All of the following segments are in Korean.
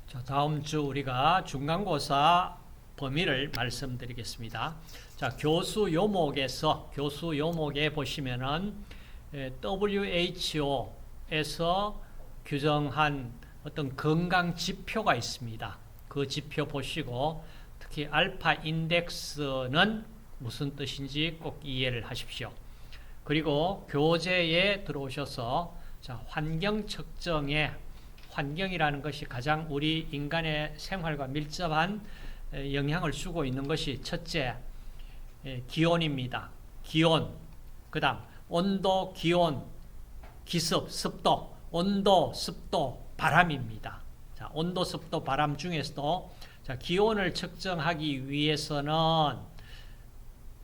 자, 다음 주 우리가 중간고사 범위를 말씀드리겠습니다. 자, 교수 요목에 보시면은 WHO에서 규정한 어떤 건강 지표가 있습니다. 그 지표 보시고 특히 알파 인덱스는 무슨 뜻인지 꼭 이해를 하십시오. 그리고 교재에 들어오셔서 자, 환경 측정에 환경이라는 것이 가장 우리 인간의 생활과 밀접한 영향을 주고 있는 것이 첫째, 기온입니다. 기온, 그 다음 온도, 기온, 기습, 습도, 온도, 습도, 바람입니다. 자, 온도, 습도, 바람 중에서도 자, 기온을 측정하기 위해서는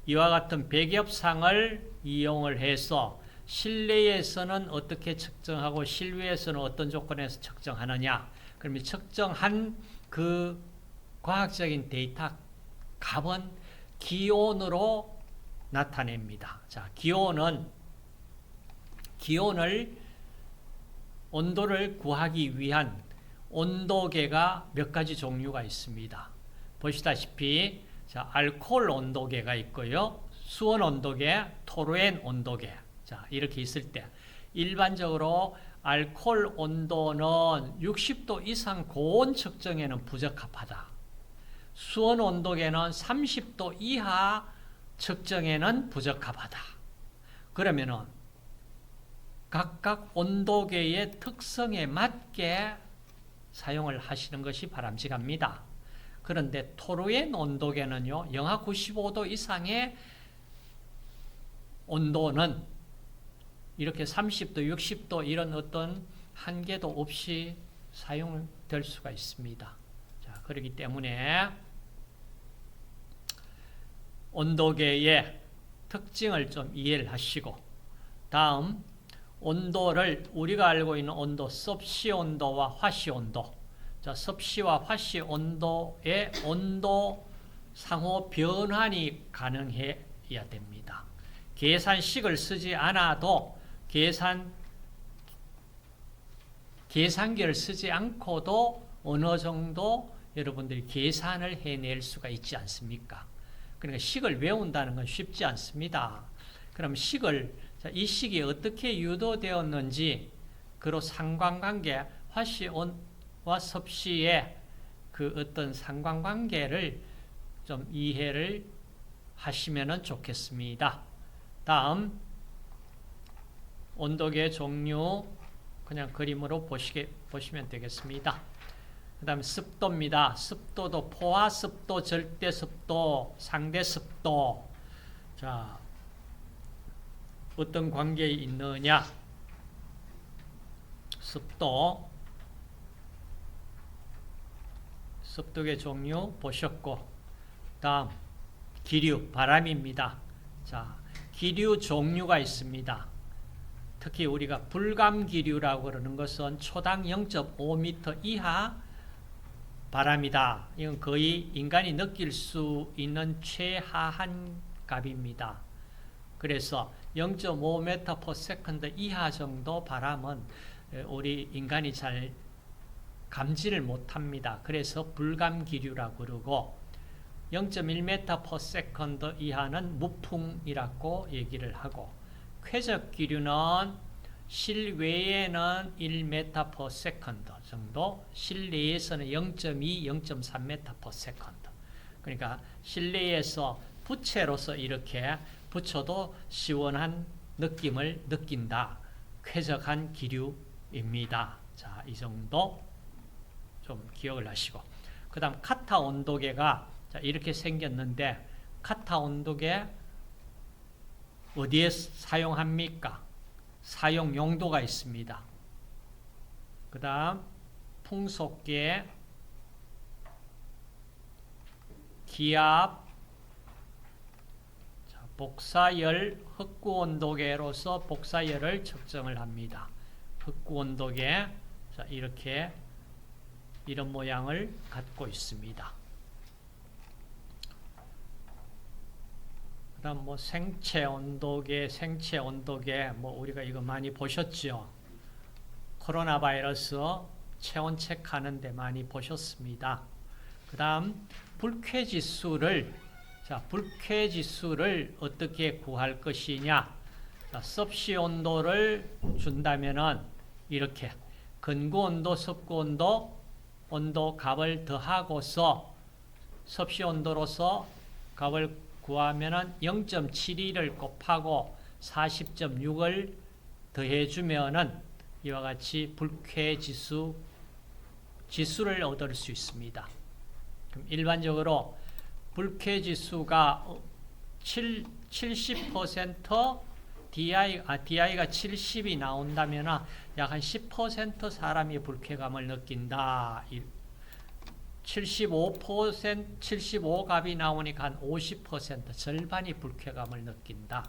이와 같은 백엽상을 이용을 해서 실내에서는 어떻게 측정하고 실외에서는 어떤 조건에서 측정하느냐. 그러면 측정한 그 과학적인 데이터 값은 기온으로 나타냅니다. 자, 온도를 구하기 위한 온도계가 몇 가지 종류가 있습니다. 보시다시피 자, 알코올 온도계가 있고요. 수온 온도계, 토르엔 온도계. 자, 이렇게 있을 때 일반적으로 알코올 온도는 60도 이상 고온 측정에는 부적합하다. 수온 온도계는 30도 이하 측정에는 부적합하다. 그러면은 각각 온도계의 특성에 맞게 사용을 하시는 것이 바람직합니다. 그런데 토르엔 온도계는요, 영하 95도 이상의 온도는 이렇게 30도, 60도 이런 어떤 한계도 없이 사용될 수가 있습니다. 자, 그렇기 때문에 온도계의 특징을 좀 이해를 하시고, 다음 온도를 우리가 알고 있는 온도, 섭씨 온도와 화씨 온도. 자, 섭씨와 화씨 온도의 온도 상호 변환이 가능해야 됩니다. 계산식을 쓰지 않아도 계산기를 쓰지 않고도 어느 정도 여러분들이 계산을 해낼 수가 있지 않습니까? 그러니까 식을 외운다는 건 쉽지 않습니다. 그럼 이 식이 어떻게 유도되었는지, 그로 상관관계, 화씨온과 섭씨의 그 어떤 상관관계를 좀 이해를 하시면 좋겠습니다. 다음, 온도계 종류 그냥 그림으로 보시면 되겠습니다. 그 다음에 습도입니다. 습도도 포화습도, 절대습도, 상대습도. 자, 어떤 관계에 있느냐? 습도계 종류 보셨고, 다음 기류, 바람입니다. 자, 기류 종류가 있습니다. 특히 우리가 불감기류라고 그러는 것은 초당 0.5m 이하 바람이다. 이건 거의 인간이 느낄 수 있는 최하한 값입니다. 그래서 0.5m/s 이하 정도 바람은 우리 인간이 잘 감지를 못합니다. 그래서 불감기류라고 그러고 0.1m/s 이하는 무풍이라고 얘기를 하고, 쾌적기류는 실외에는 1m/s 정도, 실내에서는 0.2, 0.3m/s. 그러니까 실내에서 부채로서 이렇게 붙여도 시원한 느낌을 느낀다. 쾌적한 기류입니다. 자, 이 정도 좀 기억을 하시고, 그 다음 카타 온도계가 자, 이렇게 생겼는데, 카타 온도계 어디에 사용합니까? 사용 용도가 있습니다. 그 다음 풍속계, 기압, 자, 복사열, 흑구온도계로서 복사열을 측정을 합니다. 흑구온도계, 자, 이렇게 이런 모양을 갖고 있습니다. 그다음 뭐 생체 온도계 뭐 우리가 이거 많이 보셨죠. 코로나 바이러스 체온 체크하는 데 많이 보셨습니다. 그 다음 불쾌지수를 어떻게 구할 것이냐. 자, 섭씨 온도를 준다면은 이렇게 근구 온도, 습구 온도 값을 더하고서 섭씨 온도로서 값을 구하면은 0.72를 곱하고 40.6을 더해주면은 이와 같이 불쾌지수를 얻을 수 있습니다. 그럼 일반적으로 불쾌지수가 70% DI가 70이 나온다면 약 한 10% 사람이 불쾌감을 느낀다. 75값이 나오니까 한 50% 절반이 불쾌감을 느낀다.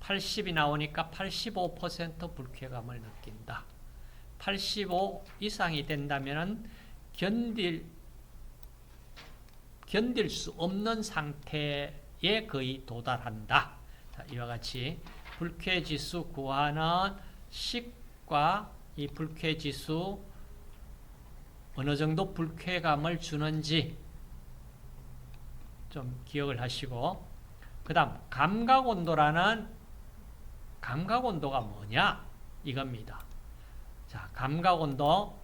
80이 나오니까 85% 불쾌감을 느낀다. 85 이상이 된다면 견딜 수 없는 상태에 거의 도달한다. 자, 이와 같이 불쾌지수 구하는 식과 이 불쾌지수 어느 정도 불쾌감을 주는지 좀 기억을 하시고, 그 다음 감각온도가 뭐냐 이겁니다. 자, 감각온도,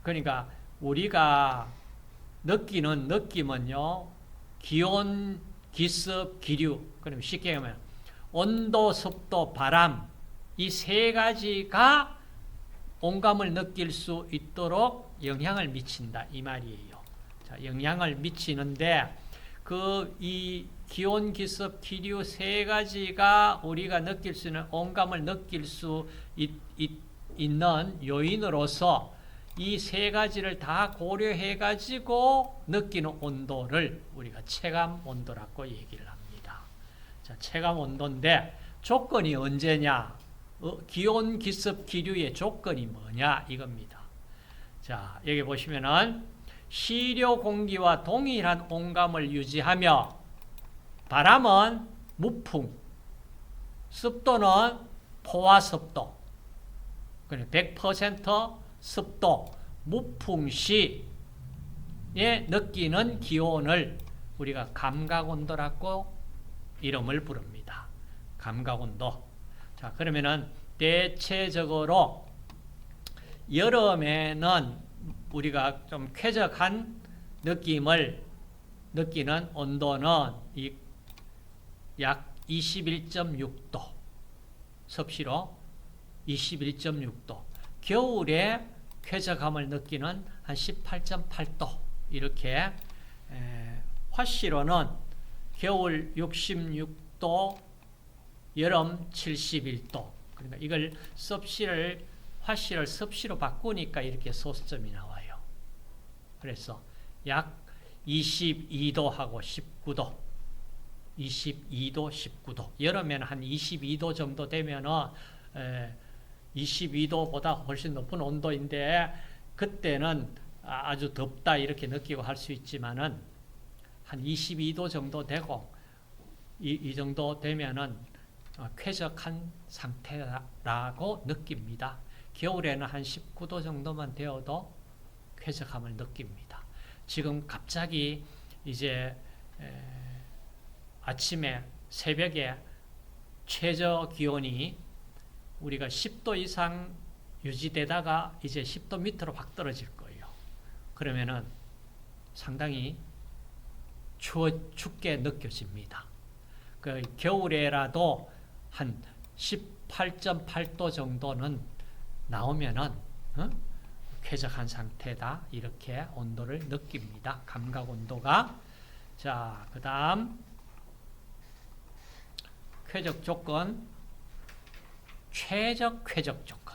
그러니까 우리가 느끼는 느낌은요, 기온, 기습, 기류. 그럼 쉽게 하면 온도, 습도, 바람, 이 세 가지가 온감을 느낄 수 있도록 영향을 미친다 이 말이에요. 자, 영향을 미치는데 이 기온, 기습, 기류 세 가지가 우리가 느낄 수 있는 온감을 느낄 수 있는 요인으로서 이 세 가지를 다 고려해 가지고 느끼는 온도를 우리가 체감 온도라고 얘기를 합니다. 자, 체감 온도인데 조건이 언제냐? 기온, 기습, 기류의 조건이 뭐냐? 이겁니다. 자, 여기 보시면은 시료 공기와 동일한 온감을 유지하며 바람은 무풍, 습도는 포화습도, 100% 습도, 무풍 시에 느끼는 기온을 우리가 감각온도라고 이름을 부릅니다. 감각온도. 자, 그러면은 대체적으로 여름에는 우리가 좀 쾌적한 느낌을 느끼는 온도는 약 21.6도, 섭씨로 21.6도. 겨울에 쾌적함을 느끼는 한 18.8도. 이렇게 화씨로는 겨울 66도, 여름 71도. 그러니까 이걸 화씨를 섭씨로 바꾸니까 이렇게 소수점이 나와요. 그래서 약 22도하고 19도, 22도, 19도. 여름에는 한 22도 정도 되면은 22도보다 훨씬 높은 온도인데 그때는 아주 덥다 이렇게 느끼고 할 수 있지만은 한 22도 정도 되고 이 정도 되면은 쾌적한 상태라고 느낍니다. 겨울에는 한 19도 정도만 되어도 쾌적함을 느낍니다. 지금 갑자기 이제 아침에 새벽에 최저 기온이 우리가 10도 이상 유지되다가 이제 10도 밑으로 확 떨어질 거예요. 그러면은 상당히 춥게 느껴집니다. 그 겨울에라도 한 18.8도 정도는 나오면은 쾌적한 상태다 이렇게 온도를 느낍니다. 감각 온도가. 자, 그 다음 쾌적 조건, 최적 쾌적 조건.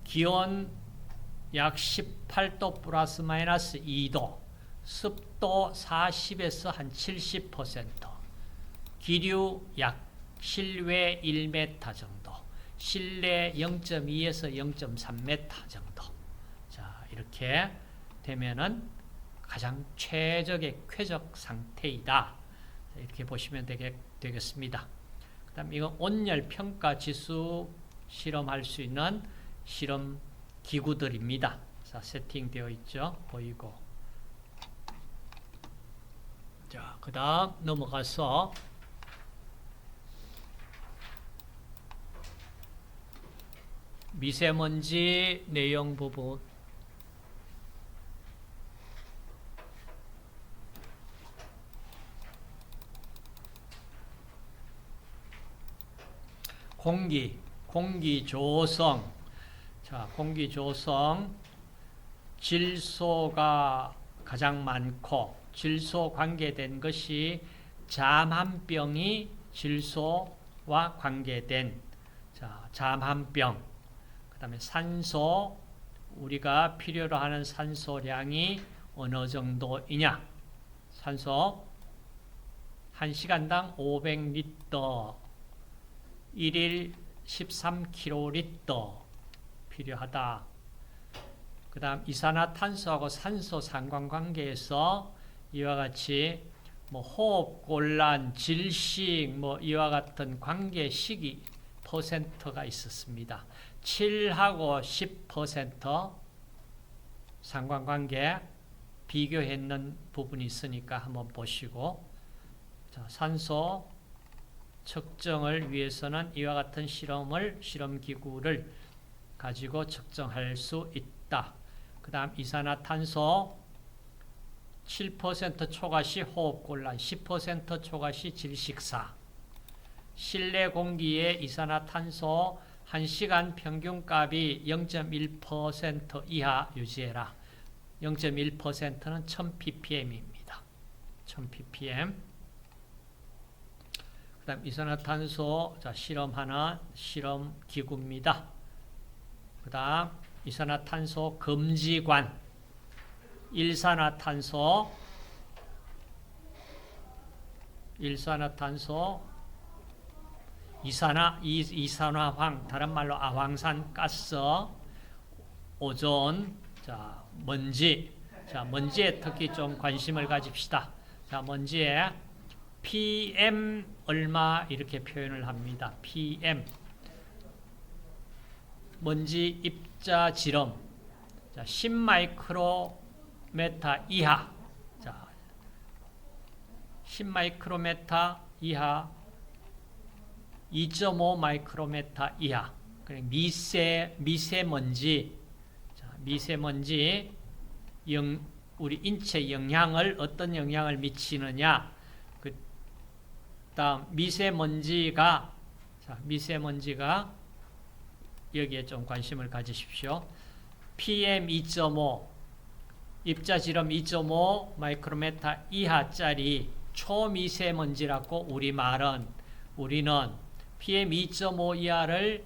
기온 약 18도 플러스 마이너스 2도, 습도 40에서 한 70%, 기류 약 실외 1m 정도, 실내 0.2에서 0.3m 정도. 자, 이렇게 되면은 가장 최적의 쾌적 상태이다. 이렇게 보시면 되겠습니다. 그 다음 이건 온열 평가 지수 실험할 수 있는 실험 기구들입니다. 자, 세팅되어 있죠. 보이고. 자, 그 다음 넘어가서 미세먼지 내용 부분. 공기 조성. 자, 공기 조성. 질소가 가장 많고, 질소 관계된 것이 잠한병이 질소와 관계된, 자, 잠한병. 그 다음에 산소, 우리가 필요로 하는 산소량이 어느 정도이냐. 산소 1시간당 500리터, 1일 13kl 필요하다. 그 다음 이산화탄소하고 산소 상관관계에서 이와 같이 호흡곤란, 질식 이와 같은 관계식이 퍼센트가 있었습니다. 7하고 10% 상관관계 비교했는 부분이 있으니까 한번 보시고, 자, 산소 측정을 위해서는 이와 같은 실험기구를 가지고 측정할 수 있다. 그 다음 이산화탄소 7% 초과시 호흡곤란, 10% 초과시 질식사. 실내 공기의 이산화탄소 1시간 평균값이 0.1% 이하 유지해라. 0.1%는 1000ppm입니다. 1000ppm. 그 다음 이산화탄소, 자, 실험하는 실험기구입니다. 그 다음 이산화탄소 금지관. 일산화탄소 이산화황, 다른 말로 아황산 가스, 오존, 자, 먼지. 자, 먼지에 특히 좀 관심을 가집시다. 자, 먼지에 PM 얼마 이렇게 표현을 합니다. PM. 먼지 입자 지름. 자, 10마이크로메타 이하. 자, 10마이크로메타 이하, 2.5 마이크로메타 이하. 미세먼지. 자, 미세먼지 우리 인체 영향을 어떤 영향을 미치느냐. 그 다음 미세먼지가 여기에 좀 관심을 가지십시오. PM2.5 입자지름 2.5 마이크로메타 이하짜리 초미세먼지라고 우리는 PM2.5 이하를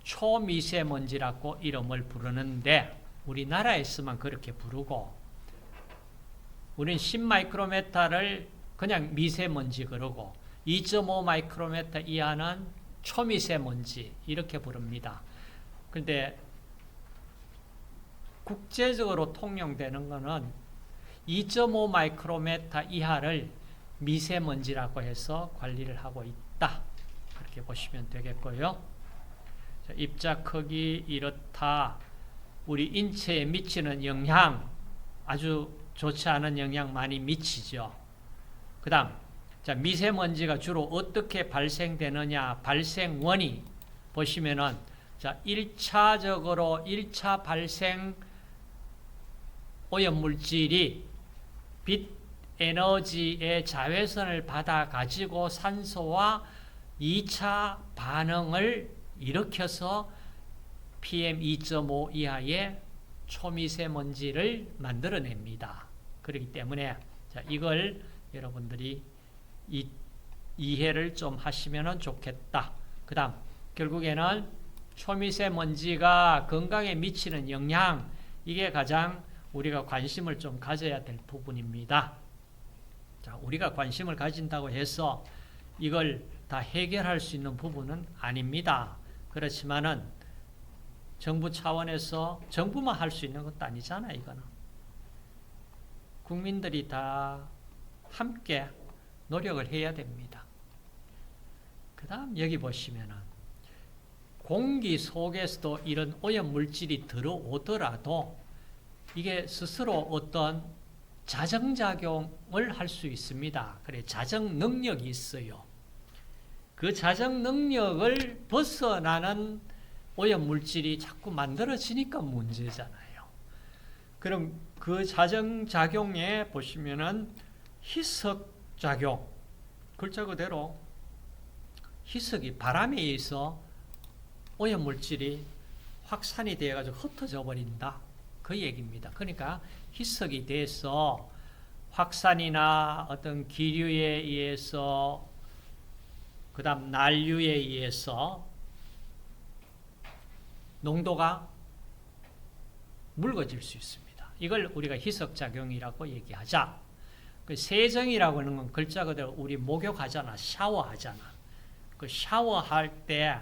초미세먼지라고 이름을 부르는데, 우리나라에서만 그렇게 부르고, 우리는 10마이크로메타를 그냥 미세먼지 그러고, 2.5 마이크로메타 이하는 초미세먼지 이렇게 부릅니다. 그런데 국제적으로 통용되는 것은 2.5 마이크로메타 이하를 미세먼지라고 해서 관리를 하고 있다. 그렇게 보시면 되겠고요. 자, 입자 크기 이렇다. 우리 인체에 미치는 영향, 아주 좋지 않은 영향 많이 미치죠. 그 다음, 자, 미세먼지가 주로 어떻게 발생되느냐, 발생 원인 보시면은, 자, 1차 발생 오염물질이 빛 에너지의 자외선을 받아 가지고 산소와 2차 반응을 일으켜서 PM2.5 이하의 초미세먼지를 만들어냅니다. 그렇기 때문에 자, 이걸 여러분들이 이해를 좀 하시면 좋겠다. 그 다음 결국에는 초미세먼지가 건강에 미치는 영향, 이게 가장 우리가 관심을 좀 가져야 될 부분입니다. 자, 우리가 관심을 가진다고 해서 이걸 다 해결할 수 있는 부분은 아닙니다. 그렇지만은 정부 차원에서 정부만 할 수 있는 것도 아니잖아요. 이거는 국민들이 다 함께 노력을 해야 됩니다. 그 다음 여기 보시면은 공기 속에서도 이런 오염물질이 들어오더라도 이게 스스로 어떤 자정작용을 할 수 있습니다. 그래, 자정 능력이 있어요. 그 자정 능력을 벗어나는 오염물질이 자꾸 만들어지니까 문제잖아요. 그럼 그 자정작용에 보시면은 희석작용, 글자 그대로 희석이 바람에 의해서 오염물질이 확산이 되어가지고 흩어져 버린다. 그 얘기입니다. 그러니까 희석이 돼서 확산이나 어떤 기류에 의해서 그 다음 난류에 의해서 농도가 묽어질 수 있습니다. 이걸 우리가 희석작용이라고 얘기하자. 그 세정이라고 하는 건 글자 그대로 우리 목욕하잖아. 샤워하잖아. 그 샤워할 때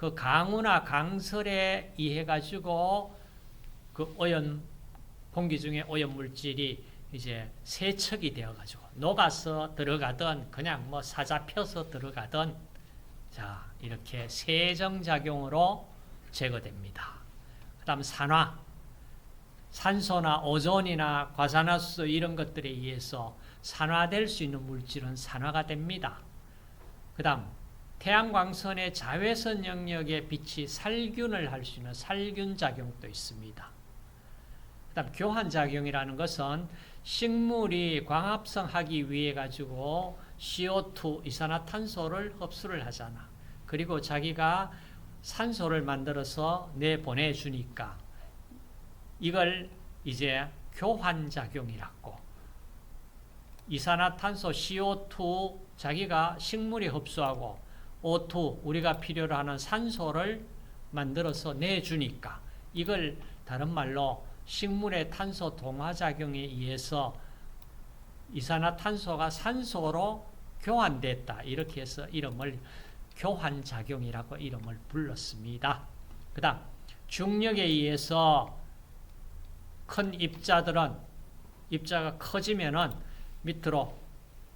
그 강우나 강설에 의해 가지고 그 공기 중에 오염물질이 이제 세척이 되어 가지고 녹아서 들어가든 그냥 뭐 사잡혀서 들어가든 자, 이렇게 세정작용으로 제거됩니다. 그 다음 산화, 산소나 오존이나 과산화수소 이런 것들에 의해서 산화될 수 있는 물질은 산화가 됩니다. 그 다음 태양광선의 자외선 영역에 빛이 살균을 할 수 있는 살균작용도 있습니다. 그 다음 교환작용이라는 것은 식물이 광합성하기 위해 가지고 CO2, 이산화탄소를 흡수를 하잖아. 그리고 자기가 산소를 만들어서 내보내주니까 이걸 이제 교환작용이라고. 이산화탄소 CO2 자기가 식물이 흡수하고 O2 우리가 필요로 하는 산소를 만들어서 내주니까 이걸 다른 말로 식물의 탄소 동화작용에 의해서 이산화탄소가 산소로 교환됐다. 이렇게 해서 이름을 교환작용이라고 이름을 불렀습니다. 그 다음 중력에 의해서 큰 입자들은 입자가 커지면은 밑으로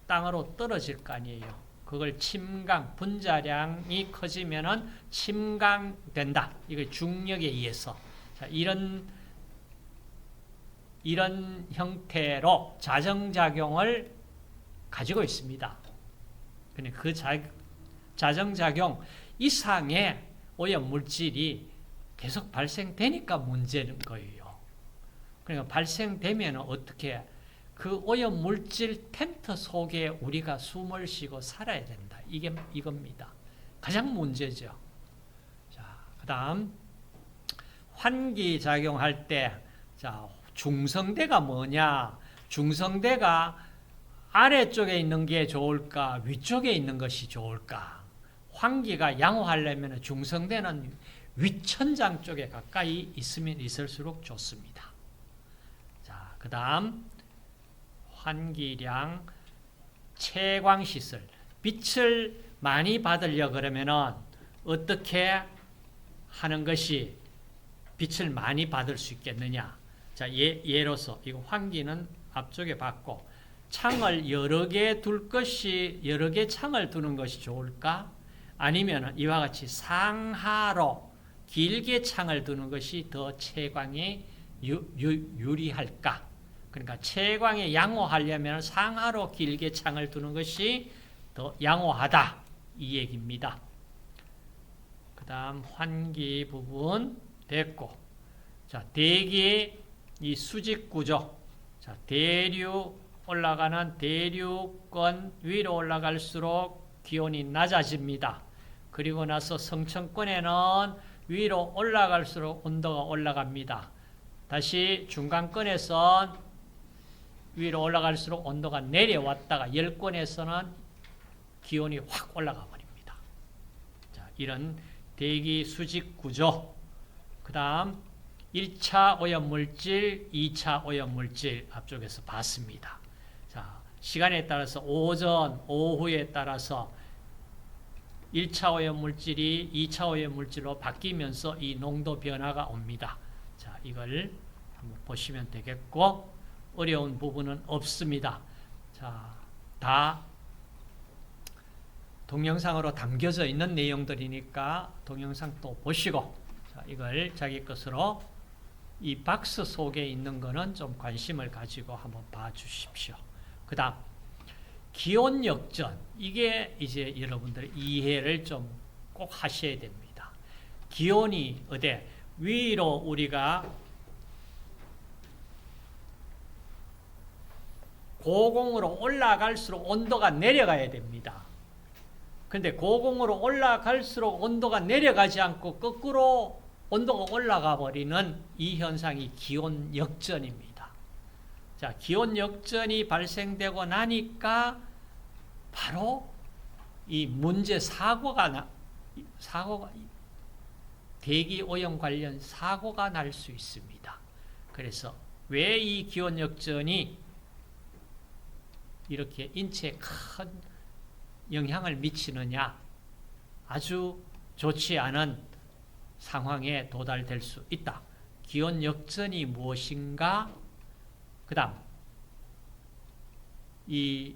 땅으로 떨어질 거 아니에요. 그걸 침강, 분자량이 커지면은 침강된다. 이거 중력에 의해서. 자, 이런 형태로 자정작용을 가지고 있습니다. 근데 그 자정작용 이상의 오염물질이 계속 발생되니까 문제는 거예요. 그러니까 발생되면 어떻게 그 오염물질 텐트 속에 우리가 숨을 쉬고 살아야 된다. 이겁니다. 가장 문제죠. 자, 그 다음 환기작용할 때 자, 중성대가 뭐냐? 중성대가 아래쪽에 있는 게 좋을까? 위쪽에 있는 것이 좋을까? 환기가 양호하려면 중성대는 윗천장 쪽에 가까이 있으면 있을수록 좋습니다. 자, 그 다음 환기량 채광시설. 빛을 많이 받으려 그러면은 어떻게 하는 것이 빛을 많이 받을 수 있겠느냐? 자, 예로서 이거 환기는 앞쪽에 받고 창을 여러 개 창을 두는 것이 좋을까? 아니면 이와 같이 상하로 길게 창을 두는 것이 더 채광에 유리할까? 그러니까 채광에 양호하려면 상하로 길게 창을 두는 것이 더 양호하다. 이 얘기입니다. 그 다음 환기 부분 됐고, 자, 대기의 이 수직 구조. 자, 올라가는 대륙권 위로 올라갈수록 기온이 낮아집니다. 그리고 나서 성층권에는 위로 올라갈수록 온도가 올라갑니다. 다시 중간권에선 위로 올라갈수록 온도가 내려왔다가 열권에서는 기온이 확 올라가 버립니다. 자, 이런 대기 수직 구조. 그 다음 1차 오염물질, 2차 오염물질 앞쪽에서 봤습니다. 자, 시간에 따라서 오전, 오후에 따라서 1차 오염물질이 2차 오염물질로 바뀌면서 이 농도 변화가 옵니다. 자, 이걸 한번 보시면 되겠고 어려운 부분은 없습니다. 자, 다 동영상으로 담겨져 있는 내용들이니까 동영상 또 보시고, 자, 이걸 자기 것으로 이 박스 속에 있는 거는 좀 관심을 가지고 한번 봐 주십시오. 그 다음 기온 역전, 이게 이제 여러분들 이해를 좀 꼭 하셔야 됩니다. 기온이 어디 위로 우리가 고공으로 올라갈수록 온도가 내려가야 됩니다. 근데 고공으로 올라갈수록 온도가 내려가지 않고 거꾸로 온도가 올라가 버리는 이 현상이 기온 역전입니다. 자, 기온 역전이 발생되고 나니까 바로 이 문제 사고가 대기 오염 관련 사고가 날 수 있습니다. 그래서 왜 이 기온 역전이 이렇게 인체에 큰 영향을 미치느냐, 아주 좋지 않은 상황에 도달될 수 있다. 기온 역전이 무엇인가? 그 다음 이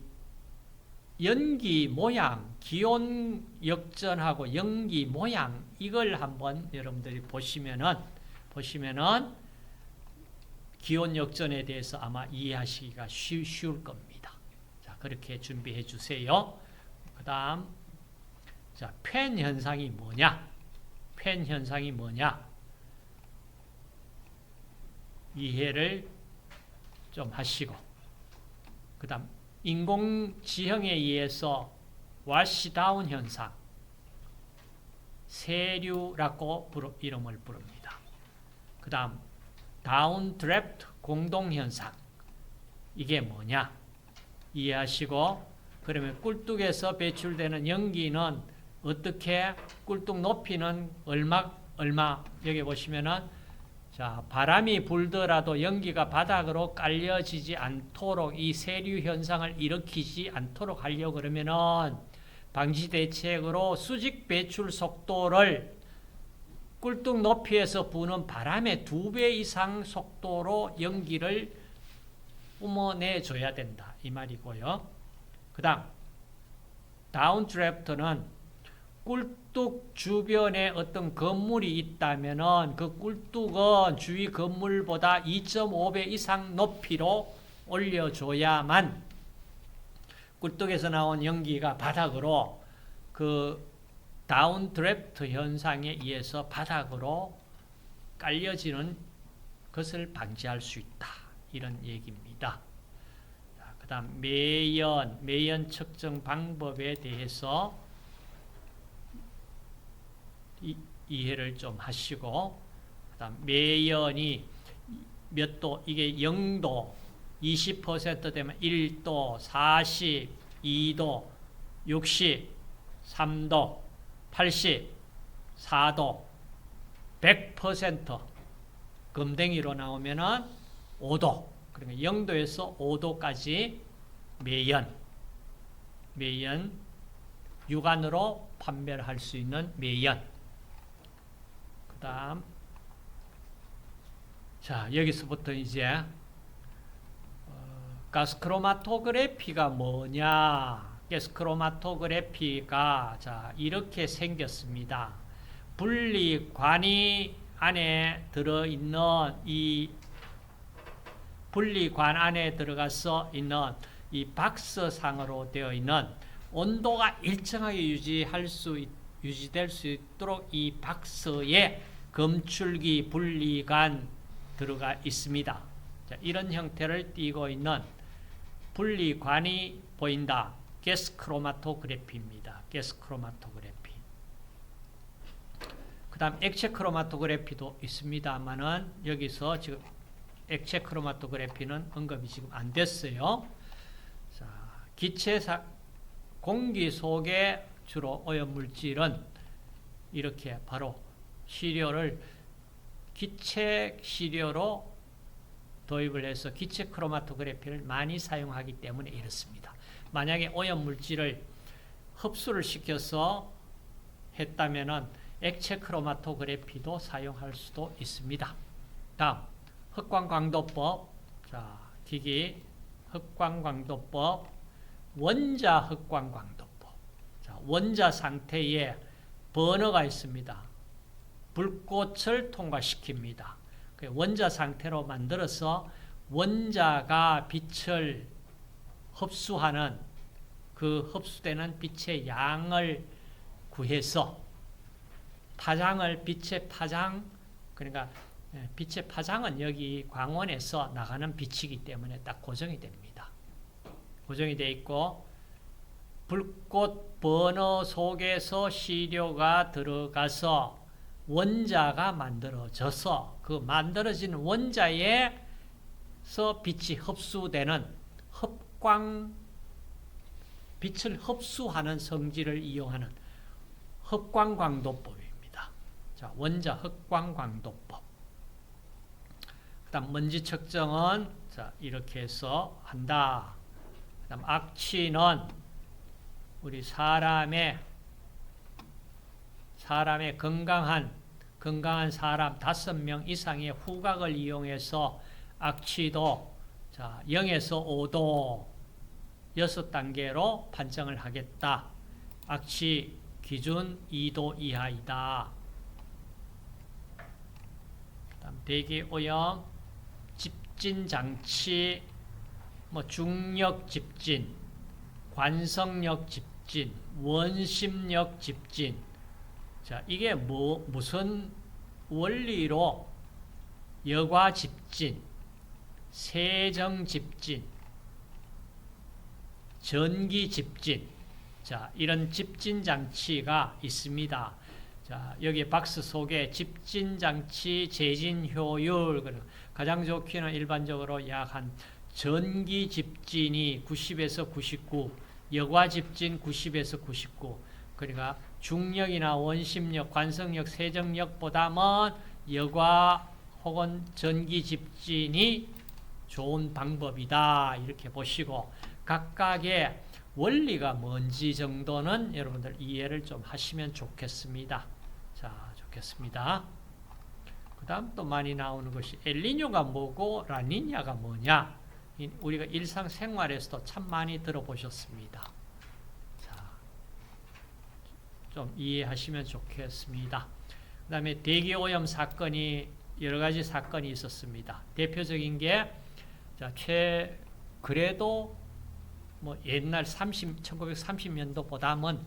연기 모양, 기온 역전하고 연기 모양, 이걸 한번 여러분들이 보시면은 기온 역전에 대해서 아마 이해하시기가 쉬울 겁니다. 자, 그렇게 준비해 주세요. 그 다음, 자, 팬 현상이 뭐냐? 팬 현상이 뭐냐? 이해를 좀 하시고, 그 다음, 인공지형에 의해서 와시다운 현상, 세류라고 이름을 부릅니다. 그 다음, 다운드래프트 공동현상, 이게 뭐냐? 이해하시고, 그러면 꿀뚝에서 배출되는 연기는 어떻게 꿀뚝 높이는 얼마 여기 보시면은, 자, 바람이 불더라도 연기가 바닥으로 깔려지지 않도록 이 세류 현상을 일으키지 않도록 하려고 그러면은 방지 대책으로 수직 배출 속도를 꿀뚝 높이에서 부는 바람의 2배 이상 속도로 연기를 뿜어내줘야 된다, 이 말이고요. 그 다음 다운드래프트는 꿀뚝 주변에 어떤 건물이 있다면은 그 꿀뚝은 주위 건물보다 2.5배 이상 높이로 올려줘야만 꿀뚝에서 나온 연기가 바닥으로 그 다운드래프트 현상에 의해서 바닥으로 깔려지는 것을 방지할 수 있다, 이런 얘기입니다. 그 다음 매연 측정 방법에 대해서 이해를 좀 하시고, 그다음 매연이 몇 도, 이게 0도, 20% 되면 1도, 40, 2도, 60, 3도, 80, 4도, 100% 금댕이로 나오면은 5도, 그러니까 0도에서 5도까지 매연, 육안으로 판별할 할 수 있는 매연. 그 다음, 자, 여기서부터 이제 가스크로마토그래피가 뭐냐? 가스크로마토그래피가 자, 이렇게 생겼습니다. 분리관이 안에 들어있는 이 분리관 안에 들어가서 있는 이 박스상으로 되어 있는 온도가 일정하게 유지될 수 있도록 이 박스에 검출기 분리관 들어가 있습니다. 자, 이런 형태를 띠고 있는 분리관이 보인다. 가스크로마토그래피입니다. 가스크로마토그래피. 그 다음 액체 크로마토그래피도 있습니다만은 여기서 지금 액체 크로마토그래피는 언급이 지금 안 됐어요. 자, 공기 속에 주로 오염물질은 이렇게 바로 기체 시료로 도입을 해서 기체 크로마토그래피를 많이 사용하기 때문에 이렇습니다. 만약에 오염물질을 흡수를 시켜서 했다면은 액체 크로마토그래피도 사용할 수도 있습니다. 다음, 흑광광도법. 자, 기기 흑광광도법, 원자 흑광광도법. 자, 원자 상태에 버너가 있습니다. 불꽃을 통과시킵니다. 원자 상태로 만들어서 원자가 빛을 흡수하는 그 흡수되는 빛의 양을 구해서 파장을 빛의 파장, 그러니까 빛의 파장은 여기 광원에서 나가는 빛이기 때문에 딱 고정이 됩니다. 고정이 되어 있고 불꽃 버너 속에서 시료가 들어가서 원자가 만들어져서 그 만들어진 원자에서 빛이 흡수되는 흡광, 빛을 흡수하는 성질을 이용하는 흡광광도법입니다. 자, 원자 흡광광도법. 그 다음 먼지 측정은 자, 이렇게 해서 한다. 그 다음 악취는 우리 사람의 건강한 사람 5명 이상의 후각을 이용해서 악취도 자, 0에서 5도 6단계로 판정을 하겠다. 악취 기준 2도 이하이다. 그다음 대기오염 집진장치, 중력 집진, 관성력 집진, 원심력 집진. 자, 이게 무슨 원리로 여과 집진, 세정 집진, 전기 집진, 자, 이런 집진 장치가 있습니다. 자, 여기 박스 속에 집진 장치 재진 효율, 가장 좋기는 일반적으로 약 한 전기 집진이 90에서 99, 여과 집진 90에서 99. 그러니까 중력이나 원심력, 관성력, 세정력보다는 여과 혹은 전기 집진이 좋은 방법이다. 이렇게 보시고 각각의 원리가 뭔지 정도는 여러분들 이해를 좀 하시면 좋겠습니다. 자, 좋겠습니다. 그 다음 또 많이 나오는 것이 엘니뇨가 뭐고 라니냐가 뭐냐. 우리가 일상생활에서도 참 많이 들어보셨습니다. 자, 좀 이해하시면 좋겠습니다. 그 다음에 대기오염 사건이 여러 가지 사건이 있었습니다. 대표적인 게 자, 그래도 옛날 1930년도보다는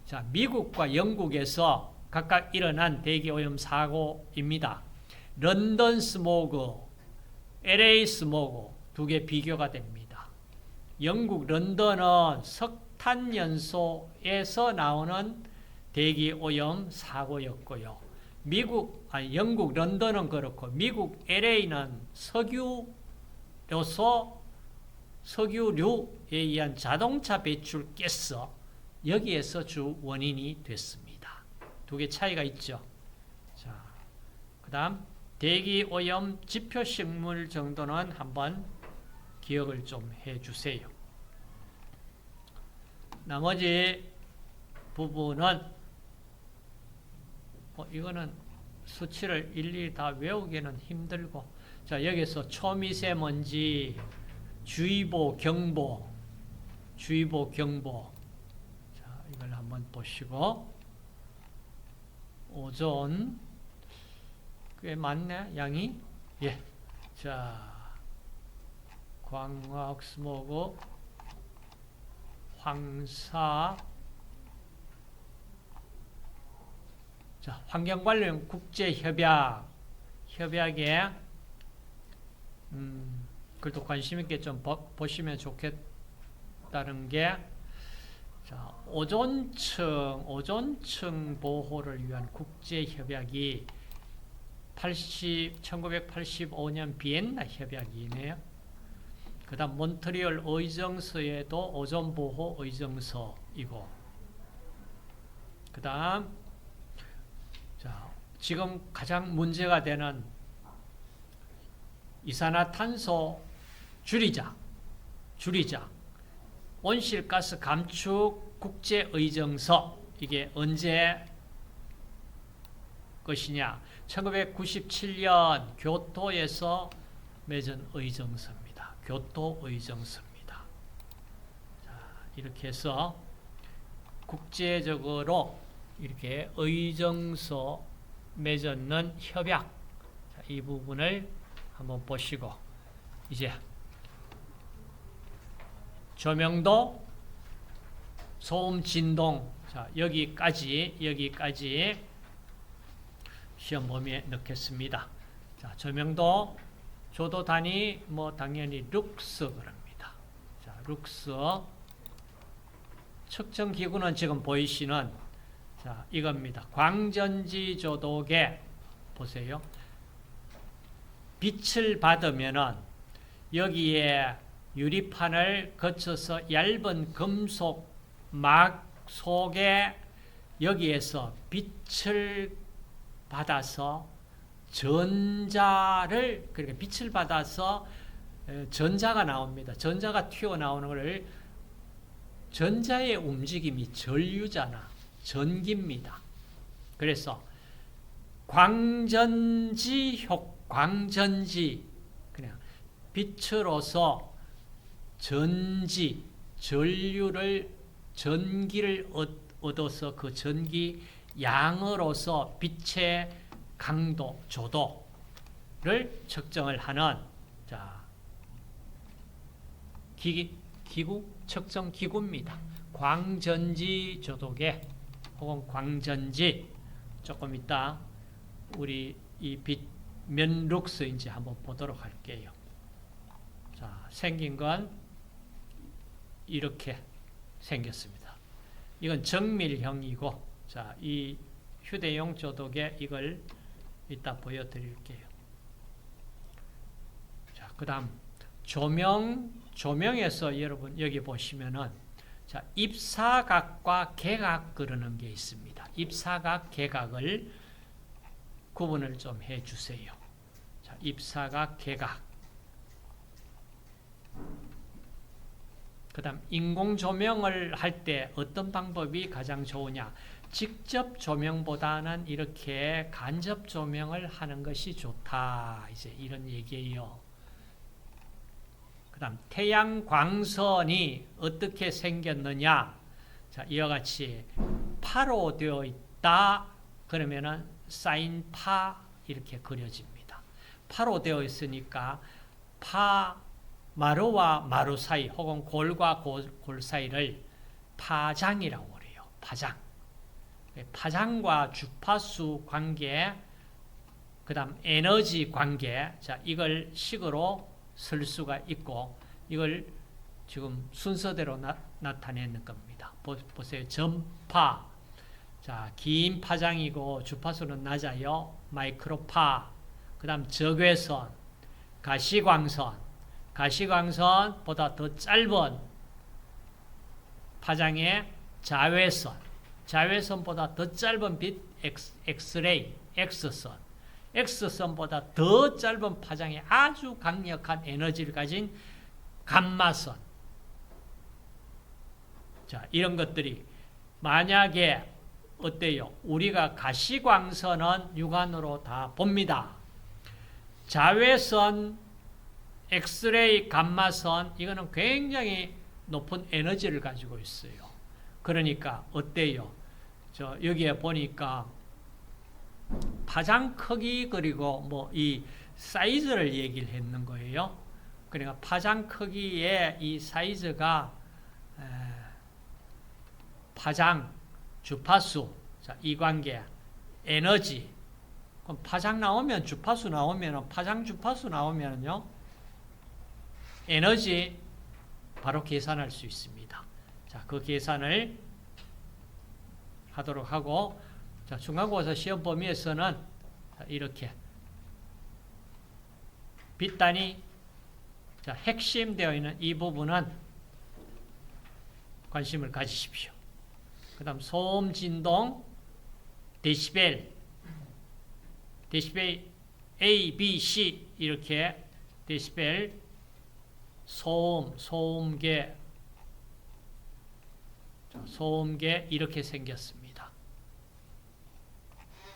자, 미국과 영국에서 각각 일어난 대기오염 사고입니다. 런던 스모그, LA 스모그 두 개 비교가 됩니다. 영국 런던은 석탄연소에서 나오는 대기오염 사고였고요. 영국 런던은 그렇고 미국 LA는 석유류에 의한 자동차 배출 가스 여기에서 주 원인이 됐습니다. 두 개 차이가 있죠. 자, 그다음 대기오염 지표식물 정도는 한번 기억을 좀 해주세요. 나머지 부분은 이거는 수치를 일일이 다 외우기는 힘들고 자, 여기서 초미세먼지 주의보 경보 자, 이걸 한번 보시고 오존 꽤 많네 양이. 예. 자, 광학 스모그, 황사. 자, 환경 관련 국제 협약에 그래도 관심 있게 좀 보시면 좋겠다는 게 자, 오존층 보호를 위한 국제 협약이 1985년 비엔나 협약이네요. 그 다음 몬트리올 의정서에도 오존보호 의정서이고 그 다음 자, 지금 가장 문제가 되는 이산화탄소 줄이자 온실가스 감축 국제의정서 이게 언제 것이냐 1997년 교토에서 맺은 의정서입니다. 교토 의정서입니다. 자, 이렇게 해서 국제적으로 이렇게 의정서 맺는 협약, 자, 이 부분을 한번 보시고 이제 조명도, 소음, 진동, 자, 여기까지 시험 범위에 넣겠습니다. 자, 조명도 조도 단위 뭐 당연히 룩스 그럽니다. 자, 룩스 측정 기구는 지금 보이시는 자, 이겁니다. 광전지 조도계 보세요. 빛을 받으면은 여기에 유리판을 거쳐서 얇은 금속 막 속에 여기에서 빛을 받아서 전자를 그러니까 빛을 받아서 전자가 나옵니다. 전자가 튀어나오는 것을 전자의 움직임이 전류잖아. 전기입니다. 그래서 광전지 그냥 빛으로서 전기를 얻어서 그 전기 양으로서 빛의 강도, 조도를 측정을 하는 자, 기구, 측정 기구입니다. 광전지 조도계 혹은 광전지 조금 이따 우리 이 빛 몇 룩스인지 한번 보도록 할게요. 자, 생긴 건 이렇게 생겼습니다. 이건 정밀형이고, 자, 이 휴대용 조도계 이걸 이따 보여드릴게요. 자, 그 다음 조명에서 여러분 여기 보시면은 자, 입사각과 개각 그러는 게 있습니다. 입사각, 개각을 구분을 좀 해주세요. 자, 입사각, 개각. 그 다음 인공 조명을 할 때 어떤 방법이 가장 좋으냐? 직접 조명보다는 이렇게 간접 조명을 하는 것이 좋다. 이제 이런 얘기예요. 그 다음 태양 광선이 어떻게 생겼느냐? 자, 이와 같이 파로 되어 있다. 그러면은 사인파 이렇게 그려집니다. 파로 되어 있으니까 마루와 마루 사이 혹은 골과 골 사이를 파장이라고 그래요. 파장. 파장과 주파수 관계, 그 다음 에너지 관계, 자, 이걸 식으로 쓸 수가 있고, 이걸 지금 순서대로 나타내는 겁니다. 보세요. 전파. 자, 긴 파장이고 주파수는 낮아요. 마이크로파. 그 다음 적외선, 가시광선. 가시광선보다 더 짧은 파장의 자외선. 자외선보다 더 짧은 빛, 엑스레이, X선. X선보다 더 짧은 파장의 아주 강력한 에너지를 가진 감마선. 자, 이런 것들이 만약에 어때요? 우리가 가시광선은 육안으로 다 봅니다. 자외선, 엑스레이, 감마선 이거는 굉장히 높은 에너지를 가지고 있어요. 그러니까 어때요? 저 여기에 보니까 파장 크기 그리고 뭐 이 사이즈를 얘기를 했는 거예요. 그러니까 파장 크기의 이 사이즈가 파장, 주파수, 자, 이 관계, 에너지. 그럼 파장 나오면 주파수 나오면 파장 주파수 나오면요 에너지 바로 계산할 수 있습니다. 자, 그 계산을 하도록 하고, 자, 중간고사 시험 범위에서는 이렇게 빛 단위, 자, 핵심되어 있는 이 부분은 관심을 가지십시오. 그 다음 소음, 진동, 데시벨 A, B, C 이렇게 데시벨, 소음계 이렇게 생겼습니다.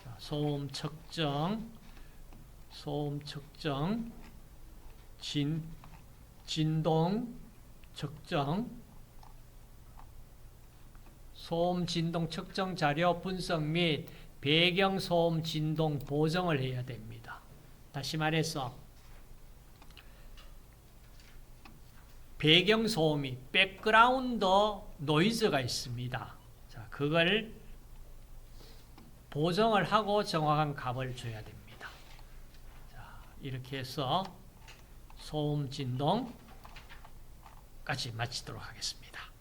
자, 소음 측정, 진동 측정, 소음 진동 측정 자료 분석 및 배경 소음 진동 보정을 해야 됩니다. 다시 말해서 배경 소음이 백그라운드 노이즈가 있습니다. 자, 그걸 보정을 하고 정확한 값을 줘야 됩니다. 자, 이렇게 해서 소음 진동까지 마치도록 하겠습니다.